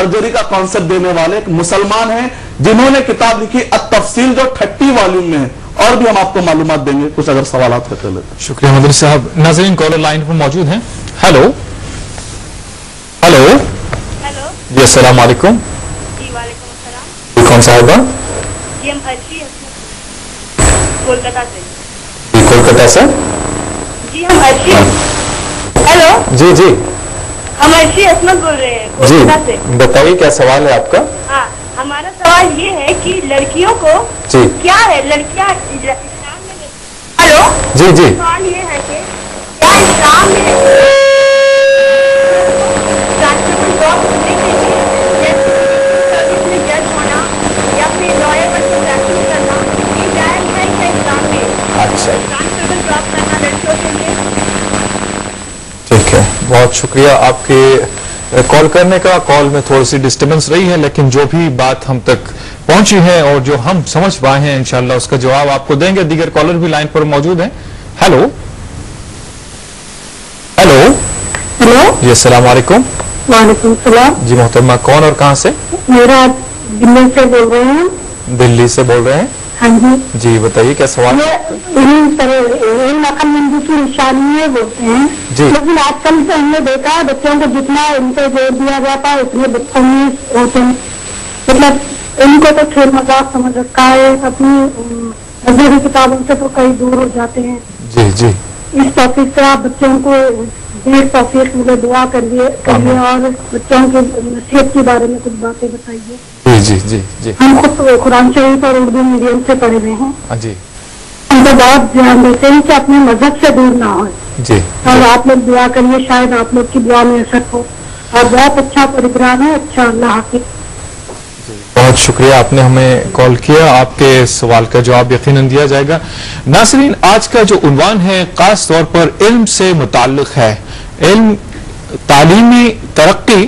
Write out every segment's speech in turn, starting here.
Surgery का concept देने वाले एक मुसलमान हैं जिन्होंने किताब लिखी अत-तफसील, जो 30 वॉल्यूम में है। और भी हम आपको मालूमात देंगे, कुछ अगर सवाल आप कर लेते। शुक्रिया मदनी साहब। नाज़रीन कॉलर लाइन पर मौजूद हैं। हेलो हेलो हेलो जी, अस्सलाम वालेकुम। जी वालेकुम अस्सलाम। कौन सा होगा? जी हम अर्शी कोलकाता से। जी कोलकाता से। जी हम अर्शी। हेलो जी जी हम अर्शी असमत बोल रहे हैं जी, कोलकाता से। बताइए क्या सवाल है आपका? हाँ, हमारा सवाल ये है कि लड़कियों को जी क्या है, लड़कियां इस्लाम में। हेलो जी जी सवाल ये है कि क्या इस्लाम में ट्रांसफर जॉब करने के लिए जैसे सर्विस में जज होना या फिर लॉयर बन के प्रैक्टिस करना, ये जायज है क्या इस्लाम में? अच्छा ट्रांसफर जॉब करना लड़कियों के लिए। ठीक है, बहुत शुक्रिया आपके कॉल करने का। कॉल में थोड़ी सी डिस्टर्बेंस रही है, लेकिन जो भी बात हम तक पहुंची है और जो हम समझ पाए हैं इंशाल्लाह उसका जवाब आपको देंगे। दीगर कॉलर भी लाइन पर मौजूद हैं। हेलो हेलो हेलो जी, अस्सलाम वालेकुम। वालेकुम सलाम। जी मोहतरमा, कौन और कहाँ से? मेरा दिल्ली से बोल रहे हैं। दिल्ली से बोल रहे हैं। हाँ जी जी बताइए क्या सवाल? अकलमंदी की निशानी है बोलते हैं जी। लेकिन आजकल से हमने देखा है बच्चों को जितना इनको जोर दिया जाता है उतने बच्चों में होते हैं, मतलब इनको तो खेल मजाक समझ रखा है, अपनी मजहबी किताबों से तो कई दूर हो जाते हैं। जी जी इस टॉपिक से आप बच्चों को ढेर तौफीक मिले, दुआ करिए और बच्चों की नसीहत के बारे में कुछ बातें बताइए। जी जी जी हम खुद कुरान शरीफ और उर्दू मीडियम से पढ़े हुए हैं। हाँ जी हम तो बहुत ध्यान देते हैं कि अपने मजहब से दूर ना हो। जी और आप लोग दुआ करिए, शायद आप लोग की दुआ में असर हो। और बहुत अच्छा प्रोग्राम है। अच्छा, अल्लाह हाफिज। बहुत शुक्रिया, आपने हमें कॉल किया। आपके सवाल का जवाब यकीनन दिया जाएगा। नाज़रीन, आज का जो उन्वान है खास तौर पर इल्म से मुताल्लिक है। इल्म, तालीमी तरक्की,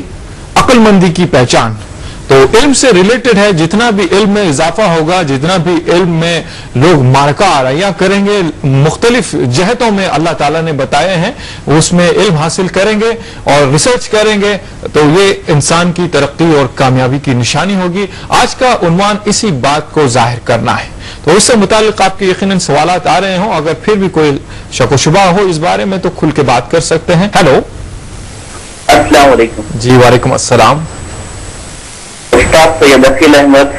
अक्लमंदी की पहचान। तो इल्म से रिलेटेड है। जितना भी इल्म में इजाफा होगा, जितना भी इल्म में लोग मार्का आराइयां करेंगे, मुख्तलिफ जहतों में अल्लाह ताला ने बताए हैं, उसमें इल्म हासिल करेंगे और रिसर्च करेंगे तो ये इंसान की तरक्की और कामयाबी की निशानी होगी। आज का उन्वान इसी बात को जाहिर करना है। तो इससे मुताल्लिक आपके यकीनन सवालात आ रहे हों, अगर फिर भी कोई शक व शुबा हो इस बारे में तो खुल के बात कर सकते हैं। हेलो अस्सलाम वालेकुम। जी वालेकुम अस्सलाम। उस्ताद सैयद अकील अहमद,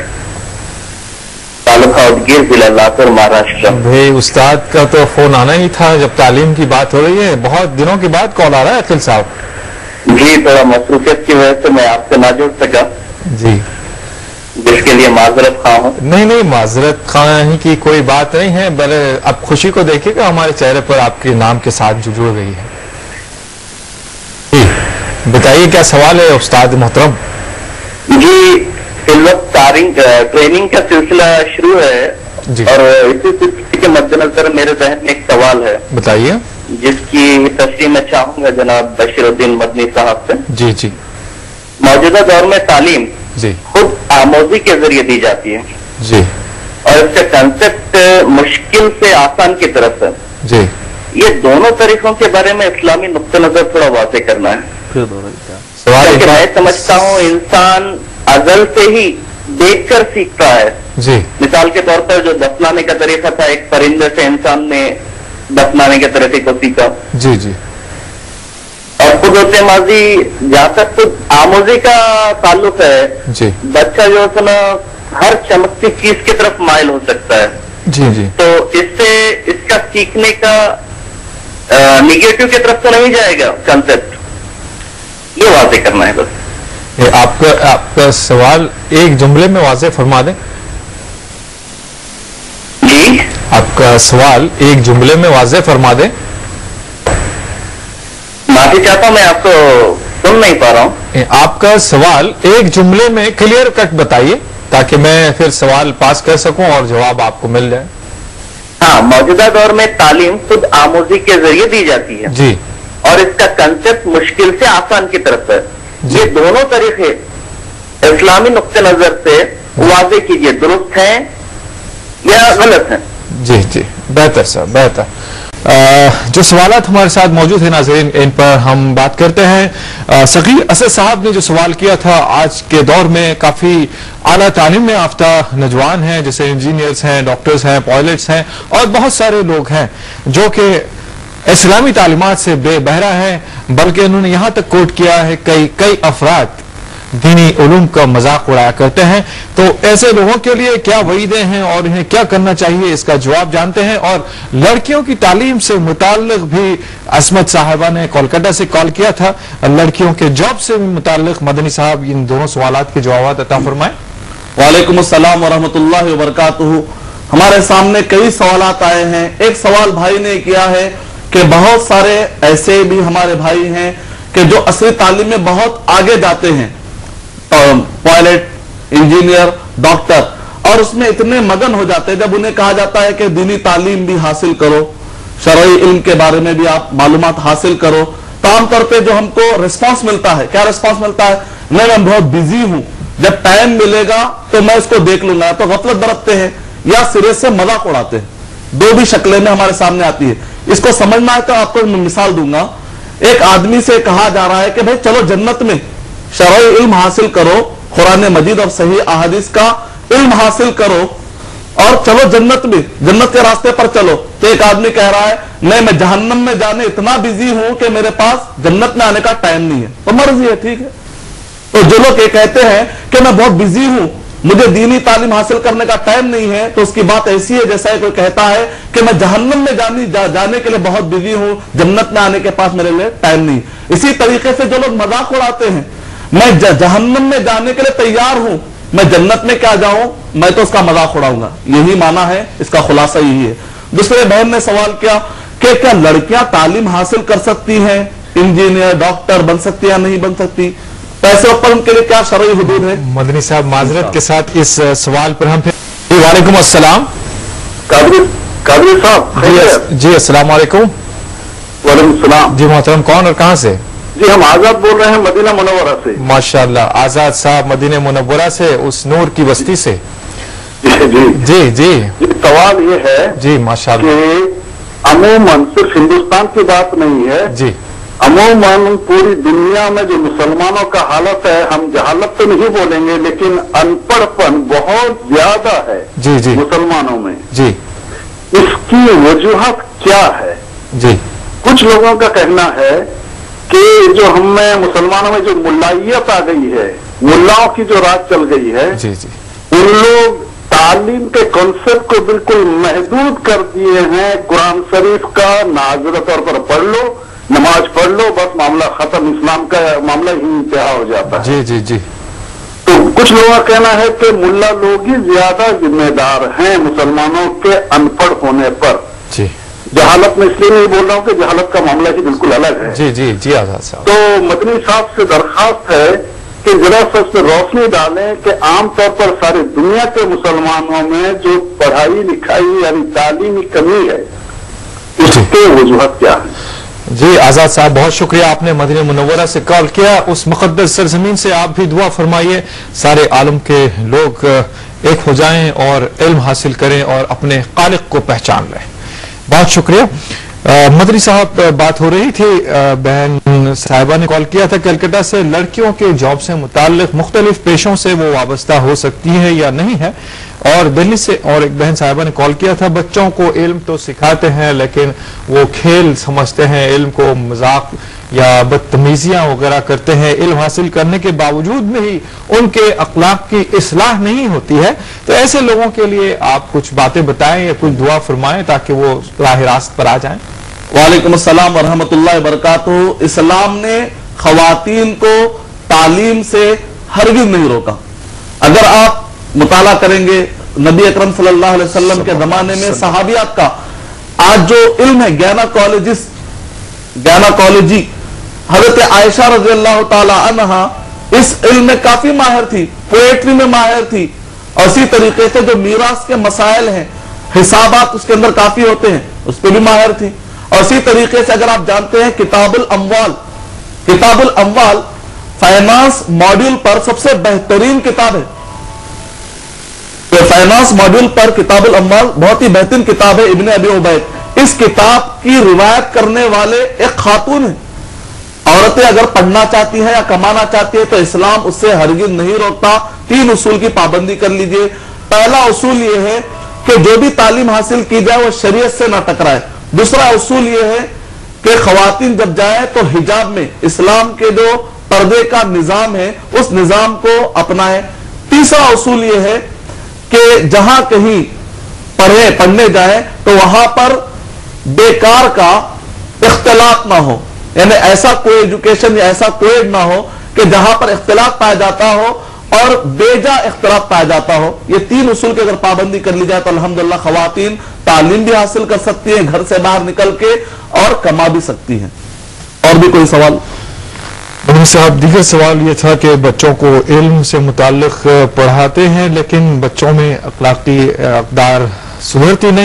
तालुका उदगीर, जिला लातूर, महाराष्ट्र। भाई उस्ताद का तो फोन आना ही था जब तालीम की बात हो रही है। बहुत दिनों के बाद कॉल आ रहा है अकील साहब। जी, थोड़ा मसरूफियत की वजह से मैं आपसे ना जुड़ सका, जी जिसके लिए माजरत खा हूँ। नहीं नहीं, माजरत खाने की कोई बात नहीं है, बल्कि आप खुशी को देखिएगा हमारे चेहरे पर आपके नाम के साथ जो जुड़ गई है। जी बताइए क्या सवाल है उस्ताद मोहतरम? जी, इस वक्त ट्रेनिंग का सिलसिला शुरू है जी। और इसी सिलसिले के मद्देनजर मेरे जहन में एक सवाल है, बताइए। जिसकी तशरीह मैं चाहूंगा जनाब बशीरुद्दीन मदनी साहब से। जी जी मौजूदा दौर में तालीम जी खुद आमोजी के जरिए दी जाती है जी और इसका कंसेप्ट मुश्किल से आसान की तरफ है। जी ये दोनों तरीकों के बारे में इस्लामी नुक्ता नजर थोड़ा वाज़ेह करना है। सवाल क्योंकि मैं समझता हूँ इंसान अजल से ही देखकर सीखता है। जी मिसाल के तौर पर जो दफनाने का तरीका था, एक परिंदे से इंसान ने दफनाने के तरीके को सीखा। जी जी और खुद होते माजी जहाँ तक खुद आमोजी का ताल्लुक है, जी बच्चा जो है ना हर चमकती चीज की तरफ माइल हो सकता है। जी जी तो इससे इसका सीखने का निगेटिव की तरफ तो नहीं जाएगा कंसेप्ट। ये वाज़ेह करना है बस। ये आपका सवाल एक जुमले में वाज़ेह फरमा दें। जी, आपका सवाल एक जुमले में वाज़ेह फरमा दें। माफी चाहता हूं, मैं आपको सुन नहीं पा रहा हूं। आपका सवाल एक जुमले में क्लियर कट बताइए ताकि मैं फिर सवाल पास कर सकूं और जवाब आपको मिल जाए। हाँ, मौजूदा दौर में तालीम खुद आमोजी के जरिए दी जाती है जी और इसका कंसेप्ट मुश्किल से आसान की तरफ है। ये दोनों तरीके इस्लामी नुक्ते नजर से वाज़ेह कीजिए, दुरुस्त हैं या गलत हैं? जी जी, बेहतर सर, बेहतर। जो सवालात हमारे साथ मौजूद है नाज़रीन, इन पर हम बात करते हैं। सगीर असद साहब ने जो सवाल किया था, आज के दौर में काफ़ी आला तालीम में याफ्ता नौजवान हैं, जैसे इंजीनियर्स हैं, डॉक्टर्स हैं, पायलट्स हैं और बहुत सारे लोग हैं जो कि इस्लामी तालीमात से बेबहरा है, बल्कि उन्होंने यहाँ तक कोट किया है कई अफराद दीनी उलूम का मजाक उड़ाया करते हैं। तो ऐसे लोगों के लिए क्या वईदें हैं और इन्हें क्या करना चाहिए, इसका जवाब जानते हैं। और लड़कियों की तालीम से मुताल्लिक भी असमत साहिबा ने कोलकाता से कॉल किया था, लड़कियों के जॉब से भी मुताल्लिक मदनी साहब इन दोनों सवालात के जवाब अता फरमाएं। वालेकुम अस्सलाम व रहमतुल्लाहि व बरकातुहू। हमारे सामने कई सवालात आए हैं। एक सवाल भाई ने किया है कि बहुत सारे ऐसे भी हमारे भाई हैं कि जो असली तालीम में बहुत आगे जाते हैं, पायलट, इंजीनियर, डॉक्टर, और उसमें इतने मगन हो जाते हैं जब उन्हें कहा जाता है कि दीनी तालीम भी हासिल करो, शरई इल्म के बारे में भी आप मालूमात हासिल करो, तो आमतौर पे जो हमको रिस्पांस मिलता है, क्या रिस्पांस मिलता है? मैं बहुत बिजी हूं, जब टाइम मिलेगा तो मैं इसको देख लूंगा। तो गफलत बरतते हैं या सिरे से मजाक उड़ाते हैं। दो भी शक्लें में हमारे सामने आती है। इसको समझना है तो आपको मैं मिसाल दूंगा। एक आदमी से कहा जा रहा है कि भाई चलो जन्नत में शरई इल्म हासिल करो, कुरान मजीद और सही अहादीस का इल्म हासिल करो और चलो जन्नत में, जन्नत के रास्ते पर चलो। तो एक आदमी कह रहा है मैं जहन्नम में जाने इतना बिजी हूं कि मेरे पास जन्नत में आने का टाइम नहीं है। तो मर्जी है, ठीक है। तो जो लोग ये कहते हैं कि मैं बहुत बिजी हूं, मुझे दीनी तालीम हासिल करने का टाइम नहीं है, तो उसकी बात ऐसी है जैसा कोई कहता है कि मैं जहन्नम में जाने के लिए बहुत बिजी हूं, जन्नत में आने के पास मेरे लिए टाइम नहीं। इसी तरीके से जो लोग मजाक उड़ाते हैं, मैं जहन्नम में जाने के लिए तैयार हूं, मैं जन्नत में क्या जाऊं, मैं तो उसका मजाक उड़ाऊंगा, यही माना है, इसका खुलासा यही है। दूसरे बहन ने सवाल किया कि क्या लड़कियां तालीम हासिल कर सकती हैं, इंजीनियर, डॉक्टर बन सकती या नहीं बन सकती, पैसे ऊपर उनके लिए क्या शरई हुदूद है? मदनी साहब माजरत के साथ इस सवाल पर हम फिर वालेकुम अस्सलाम। कादरी साहब जी अस्सलाम वालेकुम। वालेकुम सलाम जी मोहतरम, कौन और कहां से? जी हम आजाद बोल रहे हैं मदीना मुनव्वरा से। माशाअल्लाह, आजाद साहब मदीना मुनव्वरा से, उस नूर की बस्ती से। जी जी जी जी जी सवाल ये है जी माशाअल्लाह कि अमूमन सिर्फ हिंदुस्तान की बात नहीं है जी, अमूमन पूरी दुनिया में जो मुसलमानों का हालत है, हम जहालत तो नहीं बोलेंगे लेकिन अनपढ़पन बहुत ज्यादा है जी जी मुसलमानों में। जी इसकी वजूहत क्या है? जी कुछ लोगों का कहना है कि जो हमें मुसलमानों में जो मुल्लाइयत आ गई है, मुल्लाओं की जो राज चल गई है, जी जी उन लोग तालीम के कॉन्सेप्ट को बिल्कुल महदूद कर दिए हैं। कुरान शरीफ का नाज़िर तौर पर पढ़ लो, नमाज पढ़ लो, बस मामला खत्म, इस्लाम का मामला ही इंतहा हो जाता है। जी जी जी तो कुछ लोगों का कहना है कि मुल्ला लोग ही ज्यादा जिम्मेदार हैं मुसलमानों के अनपढ़ होने पर। जी जहालत में इसलिए नहीं बोल रहा हूं कि जहालत का मामला ही बिल्कुल अलग है। जी जी जी आजाद साहब, तो मदनी साहब से दरखास्त है कि जरा सा उस पर रोशनी डालें कि आमतौर पर सारी दुनिया के मुसलमानों में जो पढ़ाई लिखाई यानी तालीमी कमी है, इसके वजूहत क्या है? जी आजाद साहब, बहुत शुक्रिया, आपने मदीना मुनव्वरा से कॉल किया। उस मुकद्दस सरजमीन से आप भी दुआ फरमाइए, सारे आलम के लोग एक हो जाएं और इल्म हासिल करें और अपने खालिक को पहचान लें। बहुत शुक्रिया। मदनी साहब, बात हो रही थी, बहन साहिबा ने कॉल किया था कलकत्ता से, लड़कियों के जॉब से मुताल्लिक मुख्तलिफ पेशों से वो वाबस्ता हो सकती है या नहीं है। और दिल्ली से और एक बहन साहिबा ने कॉल किया था, बच्चों को इल्म तो सिखाते हैं लेकिन वो खेल समझते हैं, इल्म को मजाक या बदतमीजियां वगैरह करते हैं, इल्म हासिल करने के बावजूद में ही उनके अखलाक की इस्लाह नहीं होती है। तो ऐसे लोगों के लिए आप कुछ बातें बताएं या कुछ दुआ फरमाएं ताकि वो राह रास्त पर आ जाएं। वालेकुम अस्सलाम व रहमतुल्लाहि व बरकातुहू। इस्लाम ने खवातीन को तालीम से हरगिज़ नहीं रोका। अगर आप मुताला करेंगे नबी अकरम सल्लल्लाहु अलैहि वसल्लम के जमाने में सहाबियात का आज जो इल्म है, गैनाकोलॉजी, हजरत आयशा रज़ियल्लाहु ताला अन्हा इस इल्म में काफी माहिर थी, पोएट्री में माहिर थी, और इसी तरीके से जो मीरास के मसाइल हैं, हिसाबात उसके अंदर काफी होते हैं, उस पर भी माहिर थी। और इसी तरीके से अगर आप जानते हैं किताबुल अम्वाल फाइनेंस मॉड्यूल पर सबसे बेहतरीन किताब है। तो फाइनेंस मॉड्यूल पर किताबुल अम्वाल बहुत ही बेहतरीन किताब है इब्ने अबी उबैद। इस किताब की रिवायत करने वाले एक खातून है। औरतें अगर पढ़ना चाहती हैं या कमाना चाहती है तो इस्लाम उससे हरगिज नहीं रोकता। 3 उसूल की पाबंदी कर लीजिए। पहला उसूल यह है कि जो भी तालीम हासिल की जाए वो शरीयत से ना टकराए। दूसरा उसूल यह है कि खवातीन जब जाए तो हिजाब में इस्लाम के जो पर्दे का निजाम है उस निजाम को अपनाए। तीसरा उसूल यह है कि जहां कहीं पढ़ने जाए तो वहां पर बेकार का इख्तिलात ना हो, यानी ऐसा कोई एजुकेशन या ऐसा कोई ना हो कि जहां पर इख्तिलात पाया जाता हो और बेजा इख्तिलाफ पाया जाता हो। ये 3 उसूल की अगर पाबंदी कर ली जाए तो अल्हम्दुलिल्लाह खवातीन तालीम भी हासिल कर सकती हैं, घर से बाहर निकल के और कमा भी सकती हैं। और भी कोई सवाल? साहब, दीगर सवाल ये था कि बच्चों को इल्म से मुताल्लिक पढ़ाते हैं लेकिन बच्चों में अखलाकी अक़दार सुधरती नहीं।